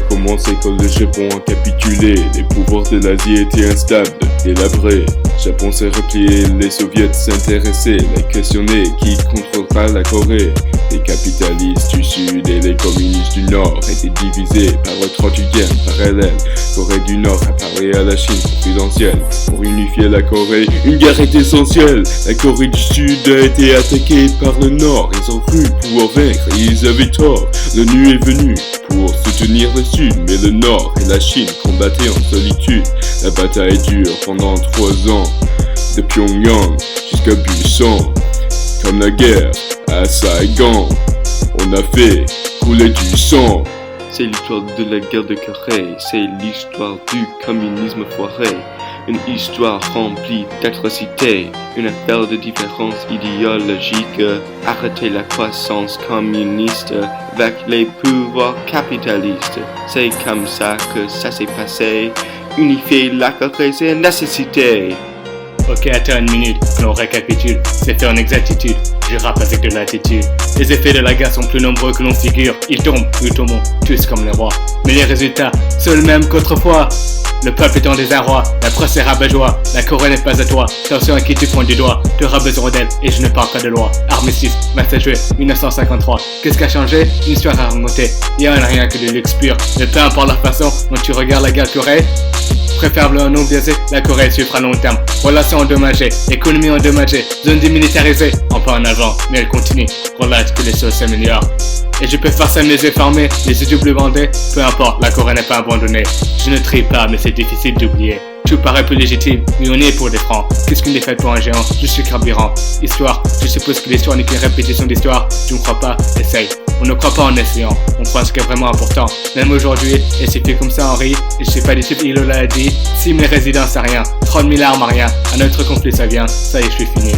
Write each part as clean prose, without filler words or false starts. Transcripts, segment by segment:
commencé quand le Japon a capitulé. Les pouvoirs de l'Asie étaient instables, délabrés. Japon s'est replié, les soviets s'intéressaient, les questionner, qui contrôlera la Corée? Les capitalistes du Sud et les communistes du Nord étaient divisés par le 38e parallèle. Corée du Nord a parlé à la Chine confidentielle. Pour unifier la Corée, une guerre est essentielle. La Corée du Sud a été attaquée par le Nord. Ils ont cru pouvoir vaincre et ils avaient tort. L'ONU est venue pour soutenir le Sud, mais le Nord et la Chine combattaient en solitude. La bataille dure pendant 3 ans, de Pyongyang jusqu'à Busan. Comme la guerre à Saigon, on a fait couler du sang. C'est l'histoire de la guerre de Corée, c'est l'histoire du communisme foiré. Une histoire remplie d'atrocités, une affaire de différences idéologiques. Arrêter la croissance communiste avec les pouvoirs capitalistes. C'est comme ça que ça s'est passé. Unifier la Corée, c'est une nécessité. Ok, attends une minute, on récapitule. C'est fait en exactitude, je rappe avec de l'attitude. Les effets de la guerre sont plus nombreux que l'on figure. Ils tombent, nous tombons, tous comme les rois. Mais les résultats sont les mêmes qu'autrefois. Le peuple est en désarroi, la presse est rabat-joie. La Corée n'est pas à toi, attention à qui tu pointes du doigt. Tu auras besoin d'aide et je ne parle pas de loi. Armistice, match à jouer, 1953. Qu'est-ce qui a changé? Une histoire à remonter. Il en a rien que de luxe pur. Mais peu importe la façon dont tu regardes la guerre Corée, préférable non biaisé, la Corée suivra à long terme. Relations endommagées, économie endommagée, zone démilitarisée, en pas en avant, mais elle continue. Relâche que les choses s'améliorent. Et je peux faire ça mes yeux fermés, les yeux double bandés, peu importe, la Corée n'est pas abandonnée. Je ne trie pas, mais c'est difficile d'oublier. Tout paraît plus légitime, mais on est pour des francs. Qu'est-ce qu'une défaite pour un géant? Je suis carburant. Histoire, je suppose que l'histoire n'est qu'une répétition d'histoire. Tu ne crois pas? Essaye. On ne croit pas en essayant, on croit ce qui est vraiment important. Même aujourd'hui, et c'est fait comme ça Henri, et je sais pas des types, il l'a dit. Si mes résidents c'est rien, 30 000 armes à rien, un autre conflit ça vient, ça y est je suis fini.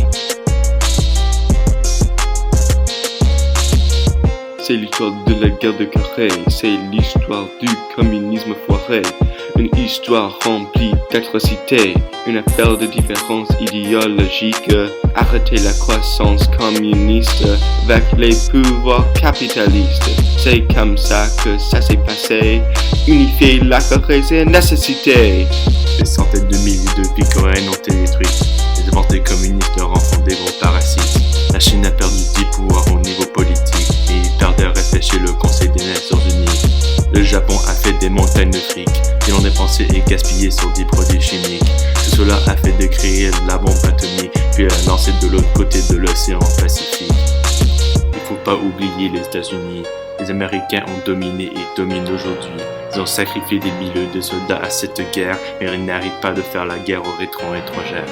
C'est l'histoire de la guerre de Corée, c'est l'histoire du communisme foiré. Une histoire remplie d'atrocités, une affaire de différences idéologiques. Arrêter la croissance communiste avec les pouvoirs capitalistes. C'est comme ça que ça s'est passé. Unifier la Corée, c'est une nécessité. Des centaines de milliers de vies coréennes ont été détruites. Les volontés communistes leur en font des gros parasites. La Chine a perdu 10 pouvoirs au niveau politique et il tarde à réfléchir le Conseil des Nations Unies. Le Japon a fait des montagnes de fric qu'ils ont dépensé et gaspillé sur des produits chimiques. Tout cela a fait de créer la bombe atomique puis à lancer de l'autre côté de l'océan Pacifique. Il faut pas oublier les États-Unis. Les Américains ont dominé et dominent aujourd'hui. Ils ont sacrifié des milliers de soldats à cette guerre, mais ils n'arrivent pas de faire la guerre aux rétro-étrangères.